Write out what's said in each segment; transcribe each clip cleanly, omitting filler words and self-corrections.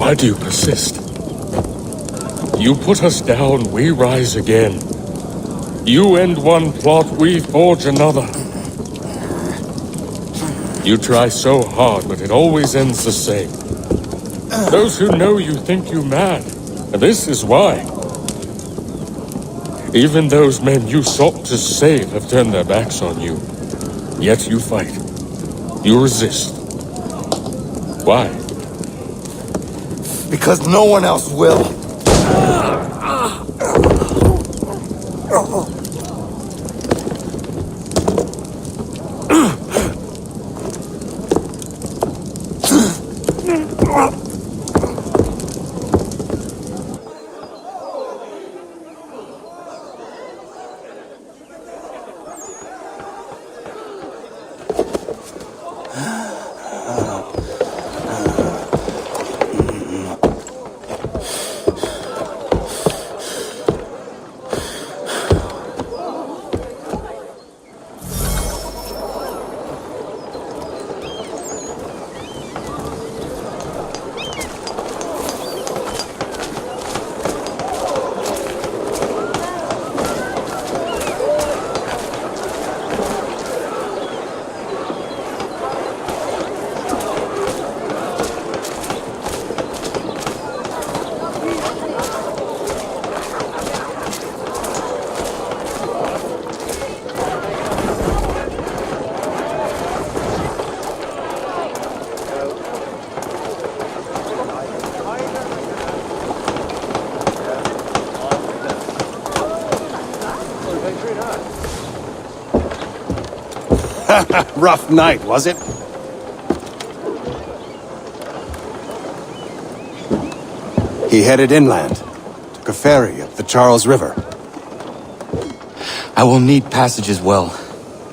Why do you persist? You put us down, we rise again. You end one plot, we forge another. You try so hard, but it always ends the same. Those who know you think you mad, and this is why. Even those men you sought to save have turned their backs on you. Yet you fight. You resist. Why? Because no one else will. Rough night, was it? He headed inland, took a ferry up the Charles River. I will need passage as well.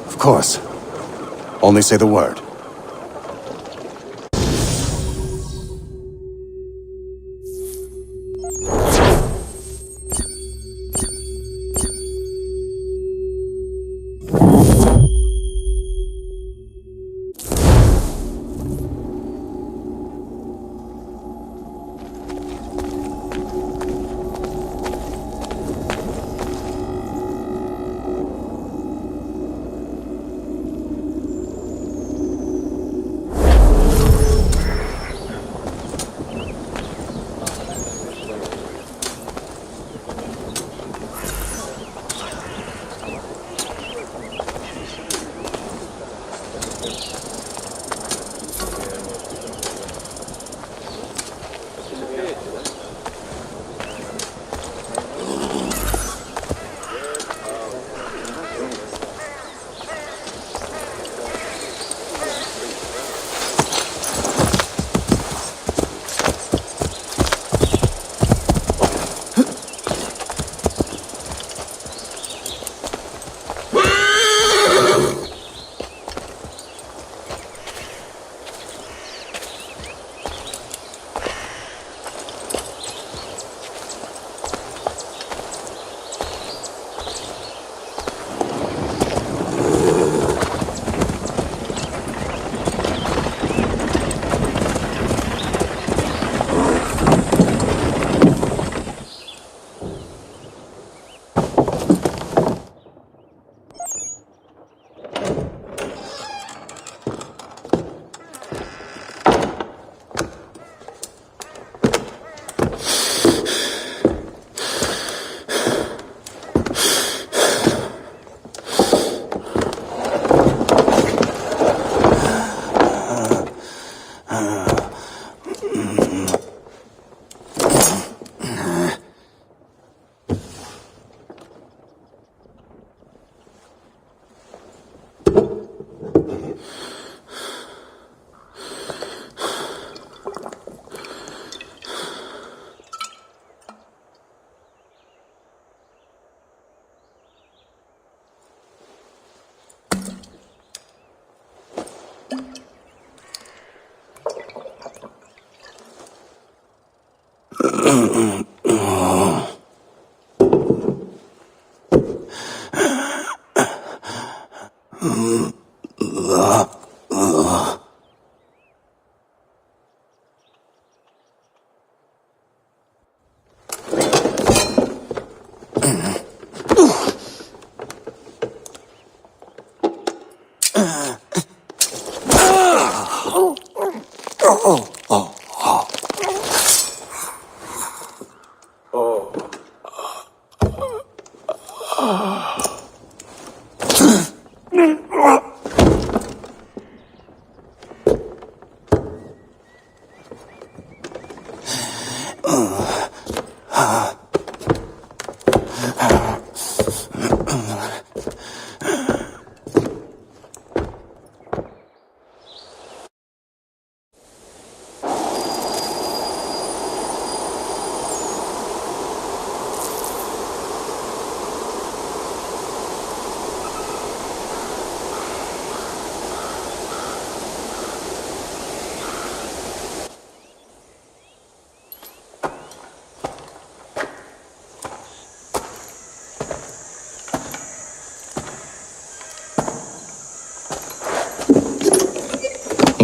Of course. Only say the word.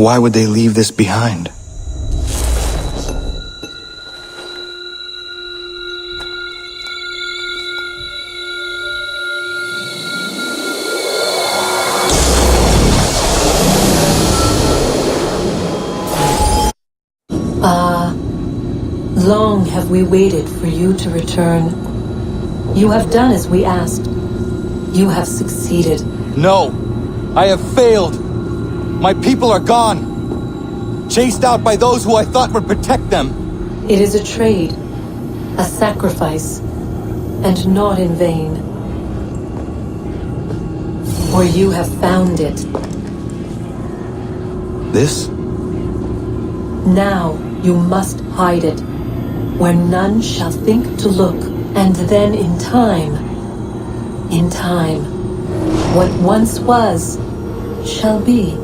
Why would they leave this behind? Long have we waited for you to return. You have done as we asked. You have succeeded. No! I have failed! My people are gone! Chased out by those who I thought would protect them! It is a trade, a sacrifice, and not in vain. For you have found it. This? Now you must hide it, where none shall think to look, and then in time, what once was, shall be,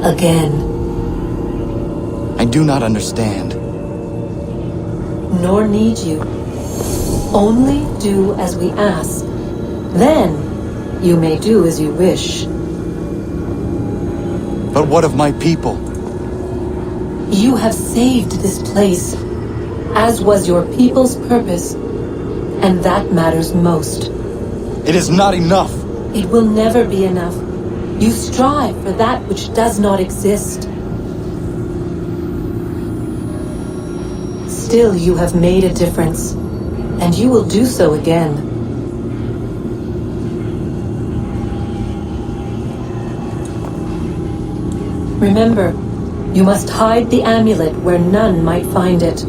again. I do not understand. Nor need you. Only do as we ask. Then, you may do as you wish. But what of my people? You have saved this place, as was your people's purpose, and that matters most. It is not enough! It will never be enough. You strive for that which does not exist. Still, you have made a difference, and you will do so again. Remember, you must hide the amulet where none might find it.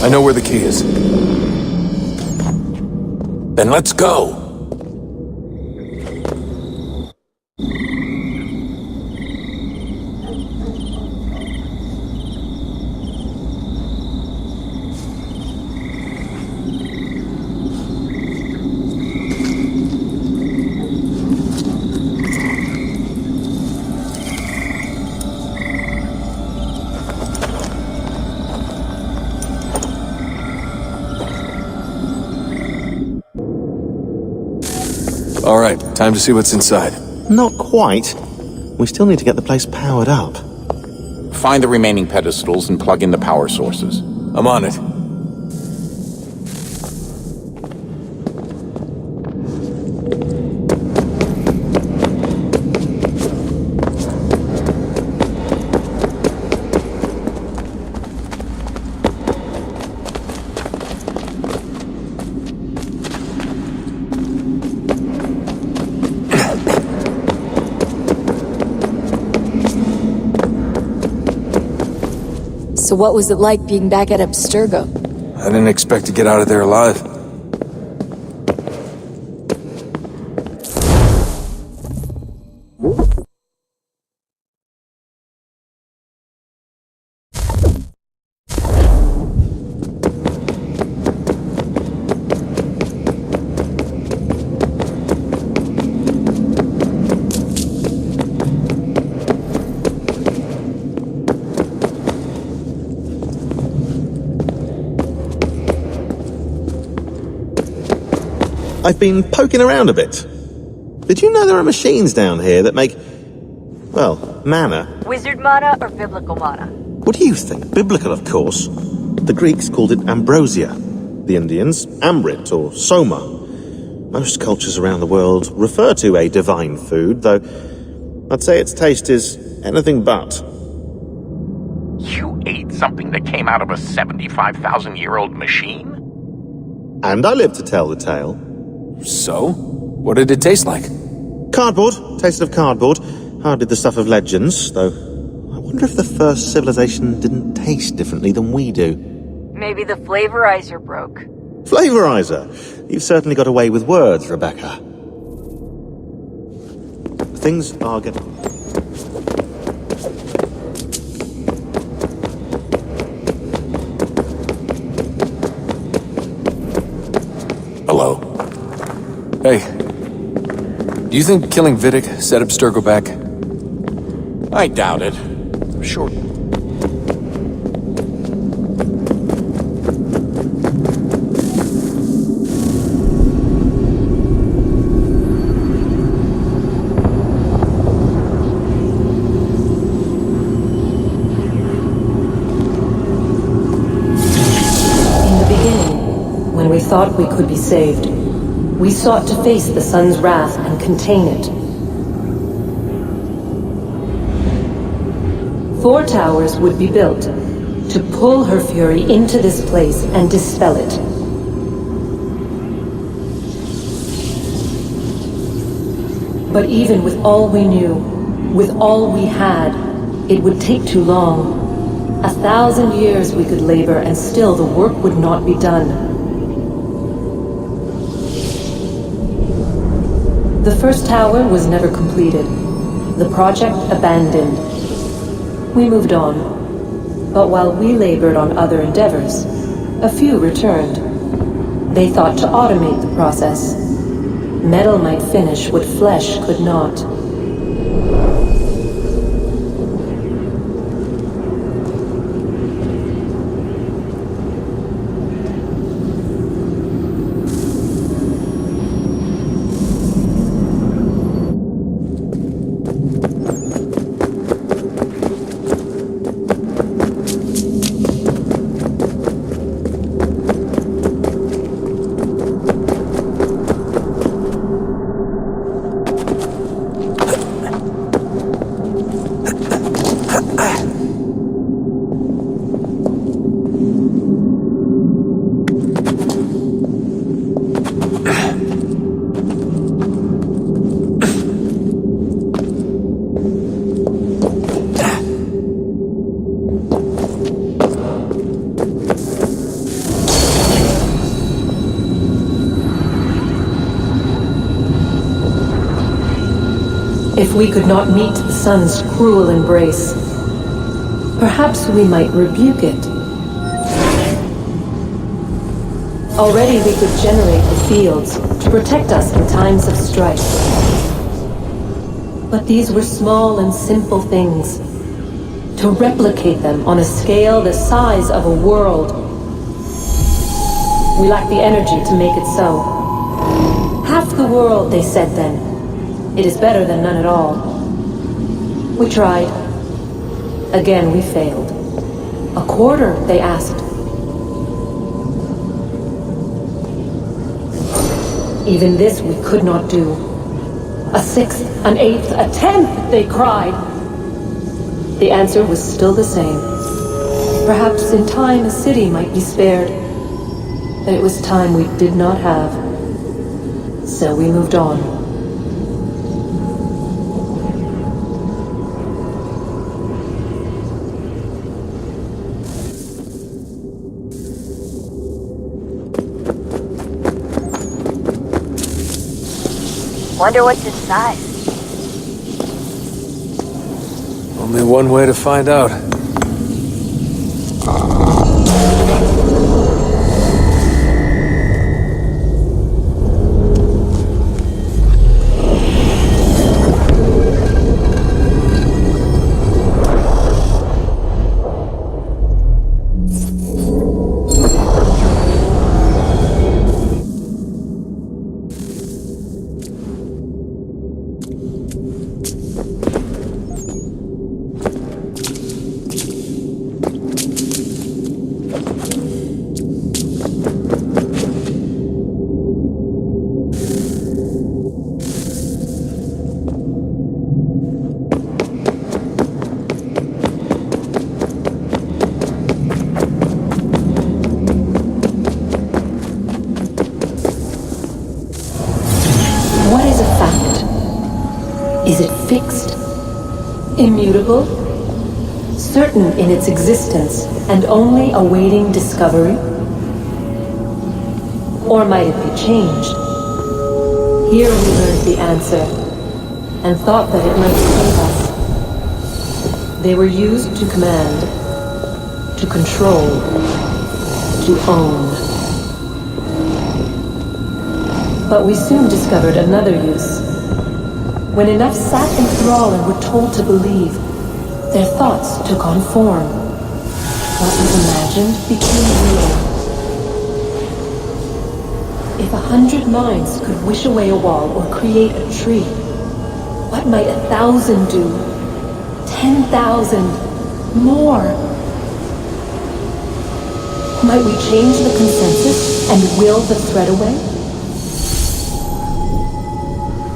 I know where the key is. Then let's go. All right, time to see what's inside. Not quite. We still need to get the place powered up. Find the remaining pedestals and plug in the power sources. I'm on it. So what was it like being back at Abstergo? I didn't expect to get out of there alive. I've been poking around a bit. Did you know there are machines down here that make, well, mana? Wizard mana or biblical mana? What do you think? Biblical, of course. The Greeks called it ambrosia. The Indians, amrit or soma. Most cultures around the world refer to a divine food, though I'd say its taste is anything but. You ate something that came out of a 75,000-year-old machine? And I live to tell the tale. So? What did it taste like? Cardboard. Tasted of cardboard. Hardly the stuff of legends, though. I wonder if the first civilization didn't taste differently than we do. Maybe the flavorizer broke. Flavorizer! You've certainly got away with words, Rebecca. Things are getting... Hello. Hey. Do you think killing Vidic set Abstergo back? I doubt it. Sure. When we thought we could be saved, we sought to face the sun's wrath and contain it. 4 towers would be built to pull her fury into this place and dispel it. But even with all we knew, with all we had, it would take too long. 1,000 years we could labor and still the work would not be done. The first tower was never completed. The project abandoned. We moved on. But while we labored on other endeavors, a few returned. They thought to automate the process. Metal might finish what flesh could not. If we could not meet the sun's cruel embrace, perhaps we might rebuke it. Already we could generate the fields to protect us in times of strife. But these were small and simple things. To replicate them on a scale the size of a world, we lack the energy to make it so. Half the world, they said then, It is better than none at all. We tried. Again, we failed. A quarter, they asked. Even this we could not do. A sixth, an eighth, a tenth, they cried. The answer was still the same. Perhaps in time a city might be spared. But it was time we did not have. So we moved on. Wonder what's inside. Only one way to find out. What is a fact? Is it fixed? Immutable? Certain in its existence and only awaiting discovery? Or might it be changed? Here we learned the answer and thought that it might save us. They were used to command, to control, to own. But we soon discovered another use. When enough sat in thrall and were told to believe, their thoughts took on form. What was imagined became real. If 100 minds could wish away a wall or create a tree, what might 1,000 do? 10,000? More? Might we change the consensus and will the thread away?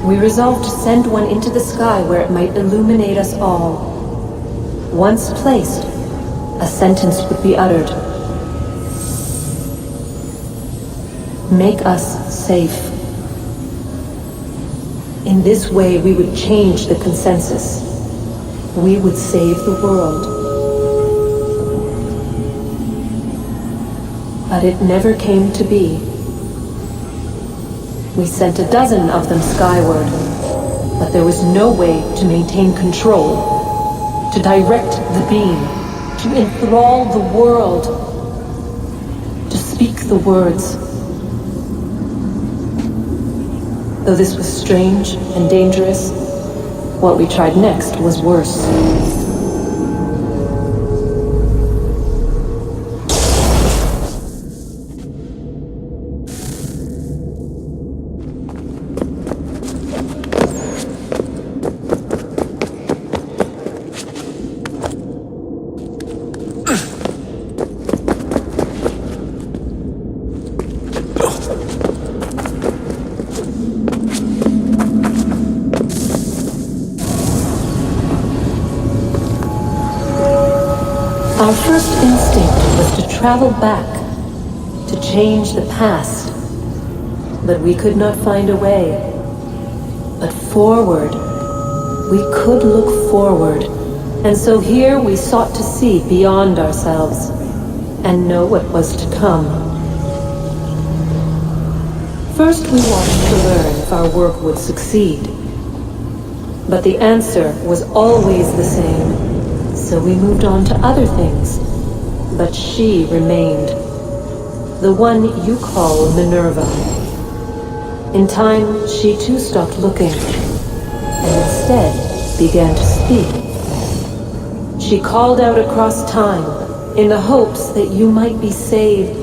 We resolved to send one into the sky where it might illuminate us all. Once placed, a sentence would be uttered. Make us safe. In this way, we would change the consensus. We would save the world. But it never came to be. We sent a dozen of them skyward, but there was no way to maintain control, to direct the beam, to enthrall the world, to speak the words. Though this was strange and dangerous, what we tried next was worse. Our first instinct was to travel back, to change the past. But we could not find a way. But forward, we could look forward. And so here we sought to see beyond ourselves and know what was to come. First we watched to learn if our work would succeed. But the answer was always the same. So we moved on to other things. But she remained. The one you call Minerva. In time, she too stopped looking, and instead began to speak. She called out across time, in the hopes that you might be saved.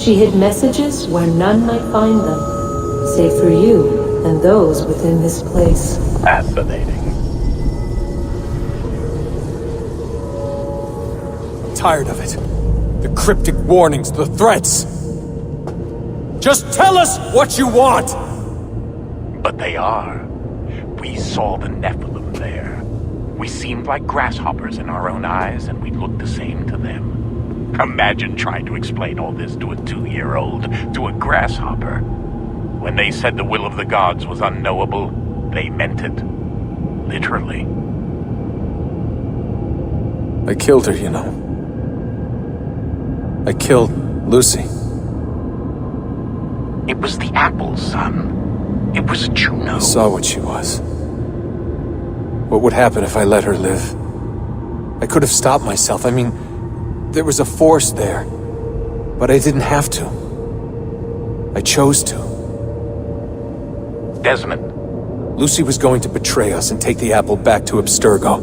She hid messages where none might find them, save for you, and those within this place. Fascinating. I'm tired of it. The cryptic warnings, the threats. Just tell us what you want! But they are. We saw the Nephilim there. We seemed like grasshoppers in our own eyes, and we looked the same to them. Imagine trying to explain all this to a 2-year-old, to a grasshopper. When they said the will of the gods was unknowable, they meant it. Literally. I killed her, you know. I killed Lucy. It was the apple, son. It was Juno. I saw what she was. What would happen if I let her live? I could have stopped myself. I mean, there was a force there. But I didn't have to. I chose to. Desmond. Lucy was going to betray us and take the apple back to Abstergo.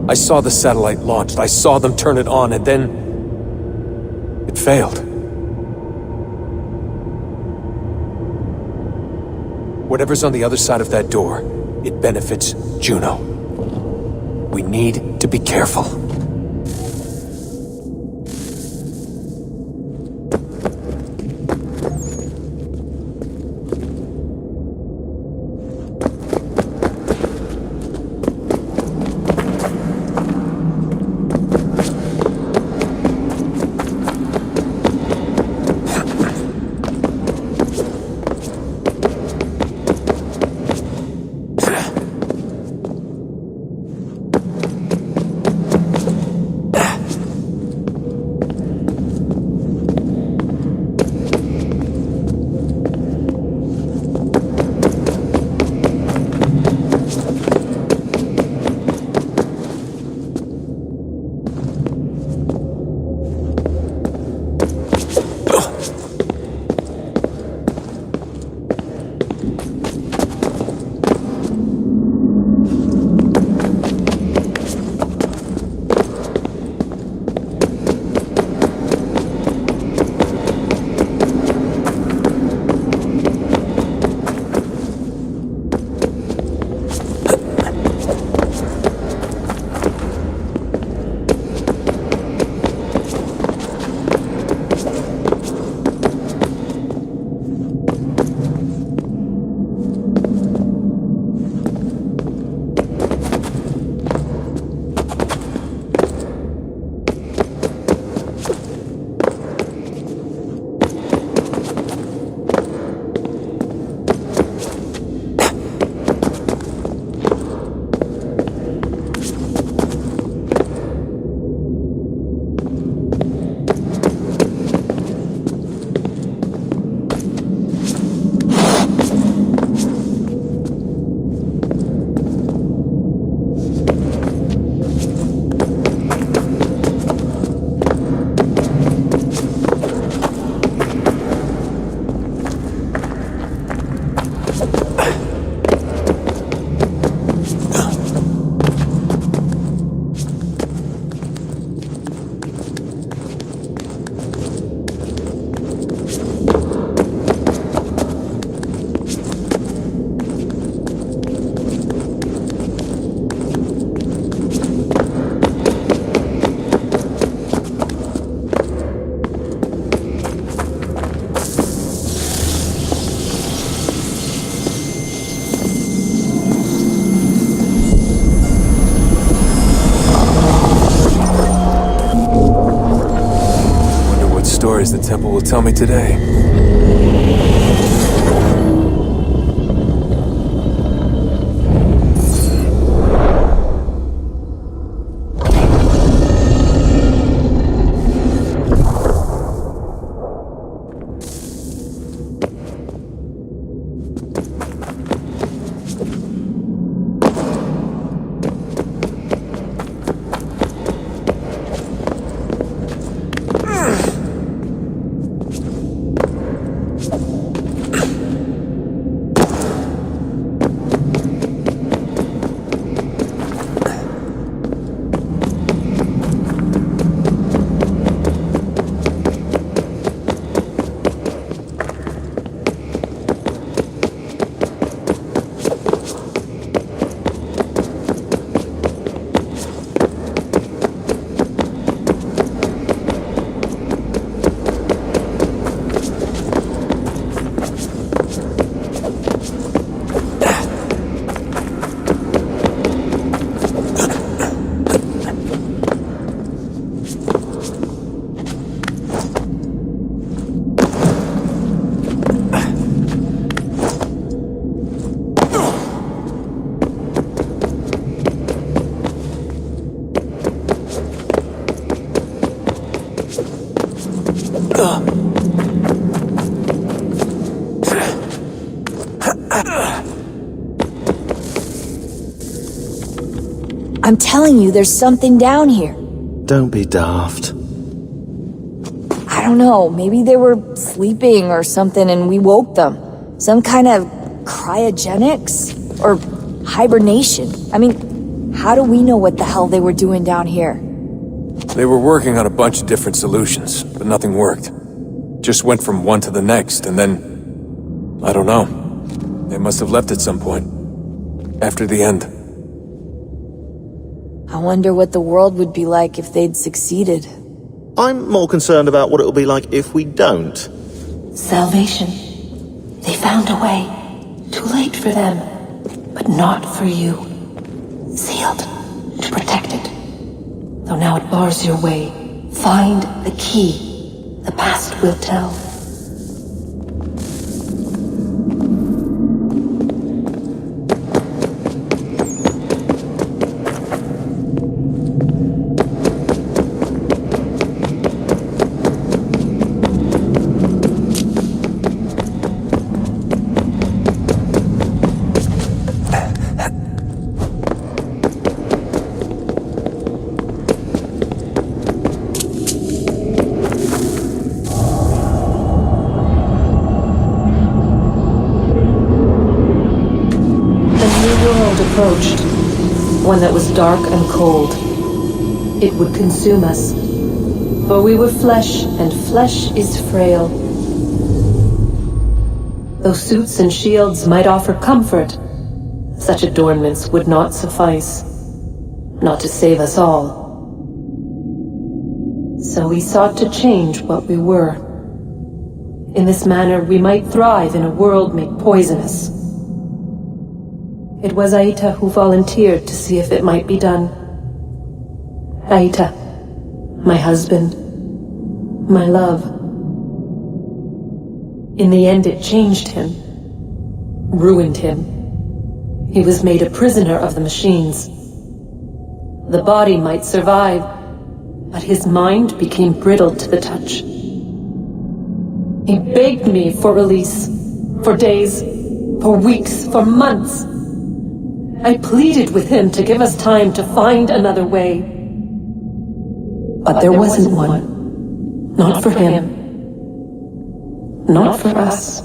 I saw the satellite launched. I saw them turn it on, and then it failed. Whatever's on the other side of that door, it benefits Juno. We need to be careful. The temple will tell me today. I'm telling you, there's something down here. Don't be daft. I don't know, maybe they were sleeping or something and we woke them. Some kind of cryogenics? Or hibernation? I mean, how do we know what the hell they were doing down here? They were working on a bunch of different solutions, but nothing worked. Just went from one to the next, and then... I don't know. They must have left at some point. After the end. I wonder what the world would be like if they'd succeeded. I'm more concerned about what it'll be like if we don't. Salvation. They found a way. Too late for them, but not for you. Sealed to protect it. Though now it bars your way. Find the key. The past will tell. Approached, one that was dark and cold. It would consume us, for we were flesh, and flesh is frail. Though suits and shields might offer comfort, such adornments would not suffice, not to save us all. So we sought to change what we were. In this manner, we might thrive in a world made poisonous. It was Aita who volunteered to see if it might be done. Aita, my husband, my love. In the end, it changed him, ruined him. He was made a prisoner of the machines. The body might survive, but his mind became brittle to the touch. He begged me for release, for days, for weeks, for months. I pleaded with him to give us time to find another way. But there wasn't one. Not for him. Not for us.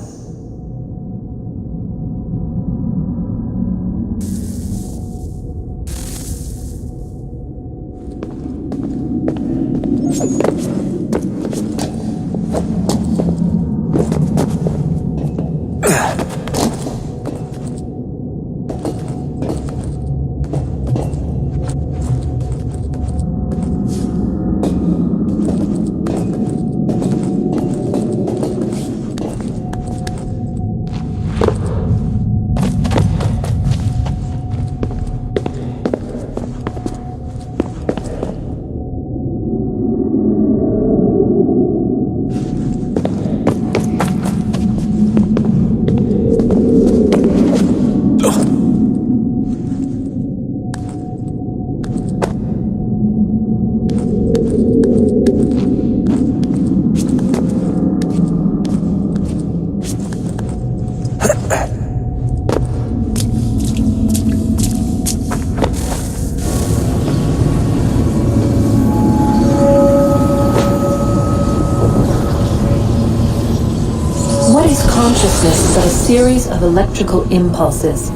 Consciousness but a series of electrical impulses,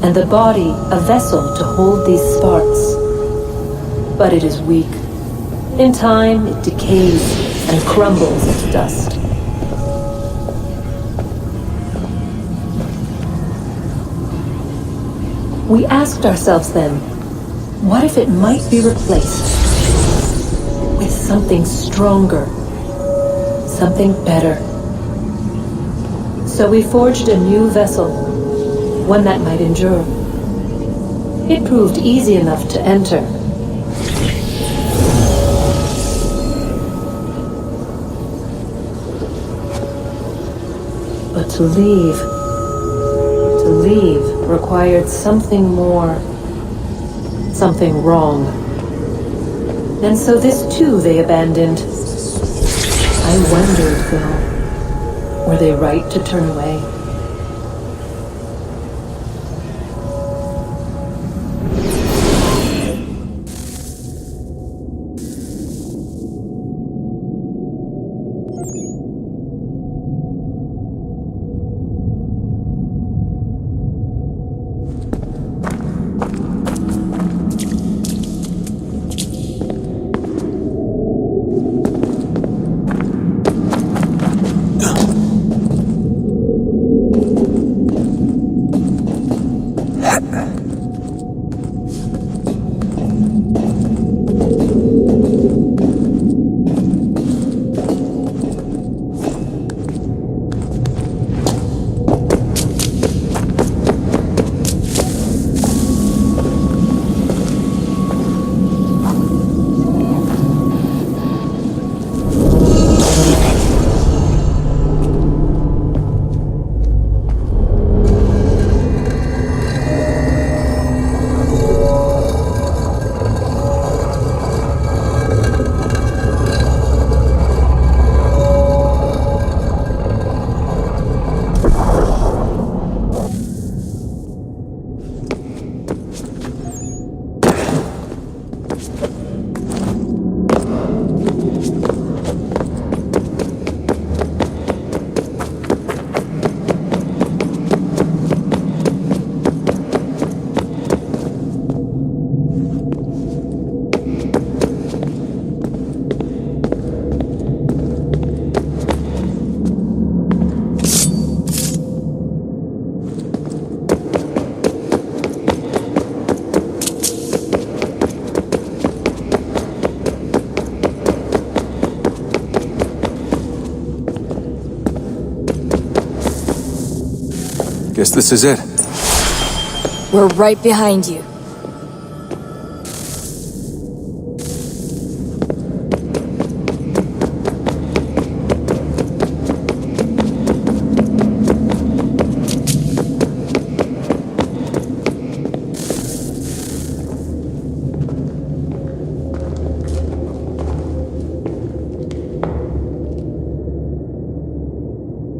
and the body a vessel to hold these sparks. But it is weak. In time, it decays and crumbles into dust. We asked ourselves then, what if it might be replaced with something stronger, something better? So we forged a new vessel, one that might endure. It proved easy enough to enter. But to leave required something more, something wrong. And so this too they abandoned. I wondered, though, were they right to turn away? Guess this is it. We're right behind you.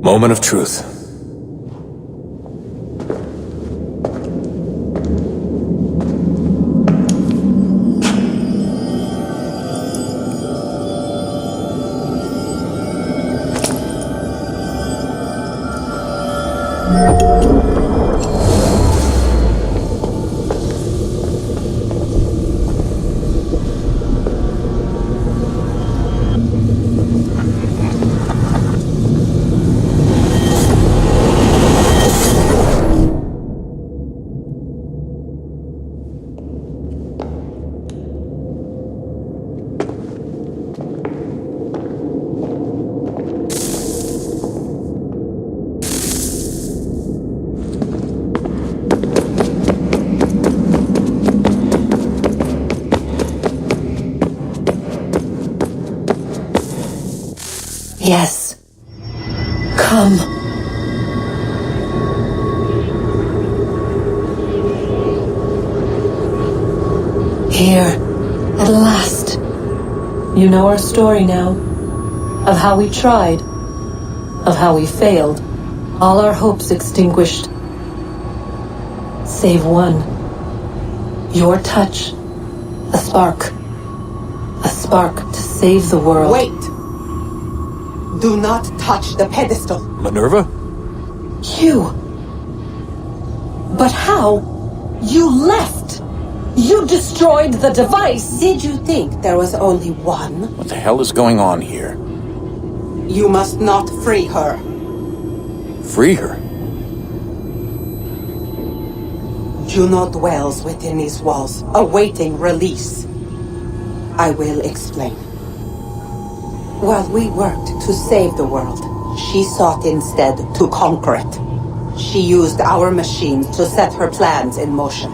Moment of truth. Yes. Come. Here. At last. You know our story now. Of how we tried. Of how we failed. All our hopes extinguished. Save one. Your touch. A spark. A spark to save the world. Wait! Do not touch the pedestal. Minerva? You. But how? You left. You destroyed the device. Did you think there was only one? What the hell is going on here? You must not free her. Free her? Juno dwells within these walls, awaiting release. I will explain. While we worked to save the world, she sought instead to conquer it. She used our machine to set her plans in motion.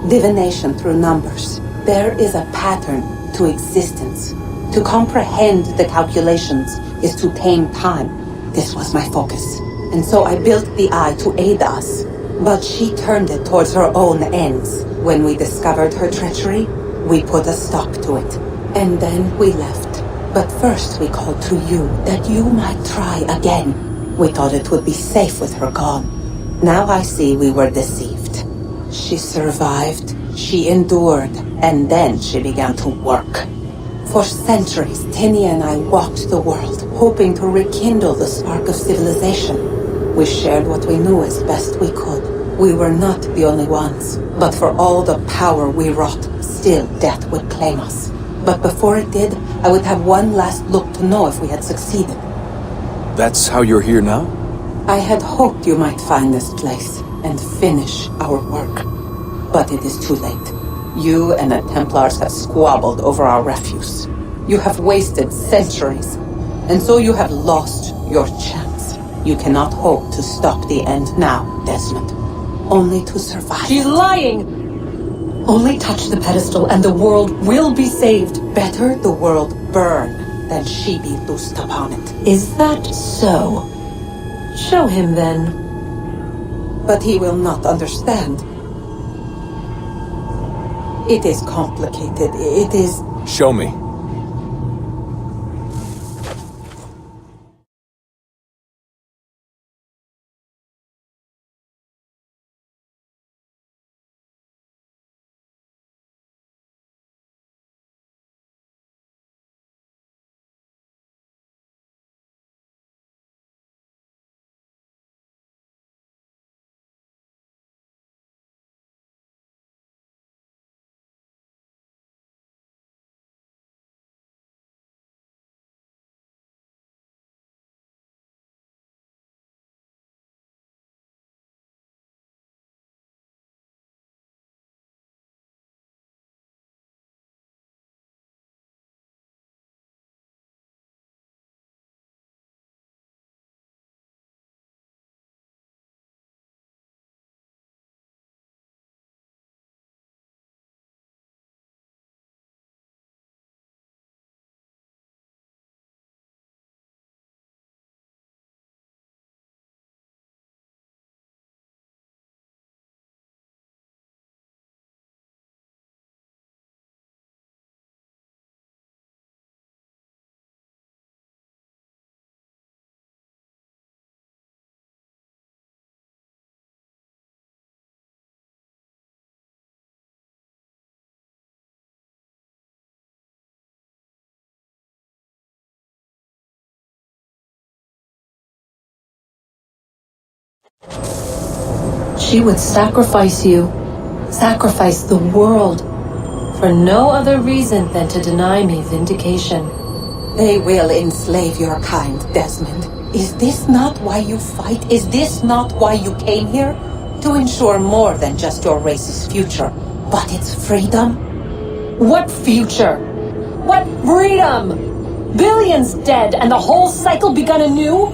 Divination through numbers. There is a pattern to existence. To comprehend the calculations is to tame time. This was my focus. And so I built the eye to aid us. But she turned it towards her own ends. When we discovered her treachery, we put a stop to it. And then we left. But first we called to you, that you might try again. We thought it would be safe with her gone. Now I see we were deceived. She survived, she endured, and then she began to work. For centuries, Tinia and I walked the world, hoping to rekindle the spark of civilization. We shared what we knew as best we could. We were not the only ones, but for all the power we wrought, still death would claim us. But before it did, I would have one last look to know if we had succeeded. That's how you're here now? I had hoped you might find this place and finish our work. But it is too late. You and the Templars have squabbled over our refuse. You have wasted centuries, and so you have lost your chance. You cannot hope to stop the end now, Desmond. Only to survive. She's lying! Only touch the pedestal and the world will be saved. Better the world burn than she be loosed upon it. Is that so? Show him then. But he will not understand. It is complicated. It is... Show me. She would sacrifice you, sacrifice the world, for no other reason than to deny me vindication. They will enslave your kind, Desmond. Is this not why you fight? Is this not why you came here? To ensure more than just your race's future, but its freedom? What future? What freedom? Billions dead and the whole cycle begun anew?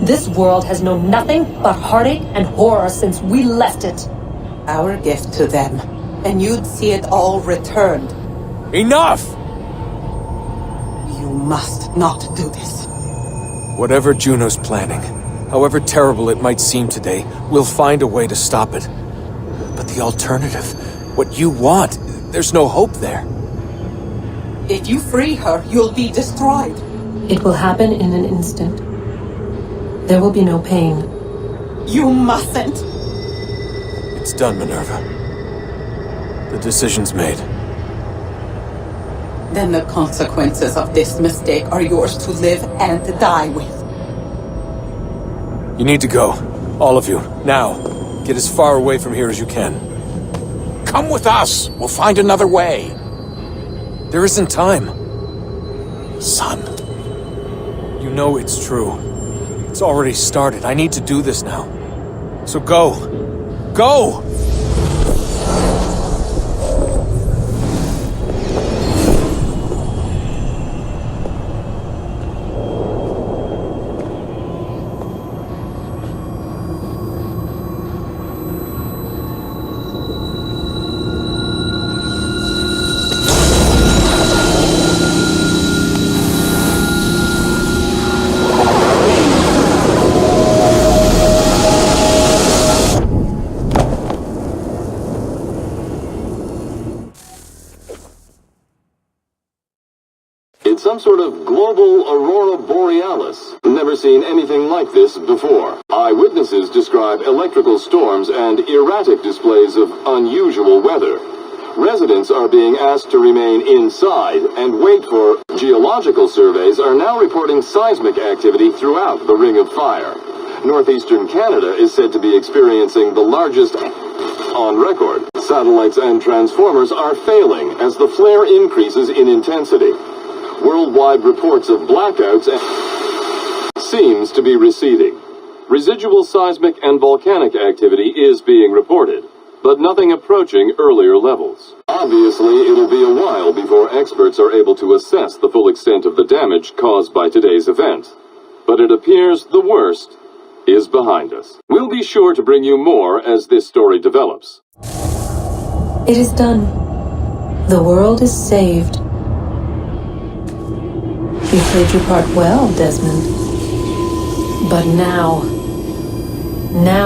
This world has known nothing but heartache and horror since we left it. Our gift to them, and you'd see it all returned. Enough! You must not do this. Whatever Juno's planning, however terrible it might seem today, we'll find a way to stop it. But the alternative, what you want, there's no hope there. If you free her, you'll be destroyed. It will happen in an instant. There will be no pain. You mustn't. It's done, Minerva. The decision's made. Then the consequences of this mistake are yours to live and die with. You need to go. All of you. Now. Get as far away from here as you can. Come with us. We'll find another way. There isn't time. Son. You know it's true. It's already started. I need to do this now. So go. Go! some sort of global aurora borealis. Never seen anything like this before. Eyewitnesses describe electrical storms and erratic displays of unusual weather. Residents are being asked to remain inside and wait for... Geological surveys are now reporting seismic activity throughout the Ring of Fire. Northeastern Canada is said to be experiencing the largest on record. Satellites and transformers are failing as the flare increases in intensity. Worldwide reports of blackouts seems to be receding. Residual seismic and volcanic activity is being reported, but nothing approaching earlier levels. Obviously, it'll be a while before experts are able to assess the full extent of the damage caused by today's event. But it appears the worst is behind us. We'll be sure to bring you more as this story develops. It is done. The world is saved. You played your part well, Desmond. But now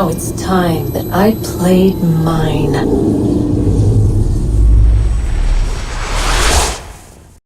it's time that I played mine.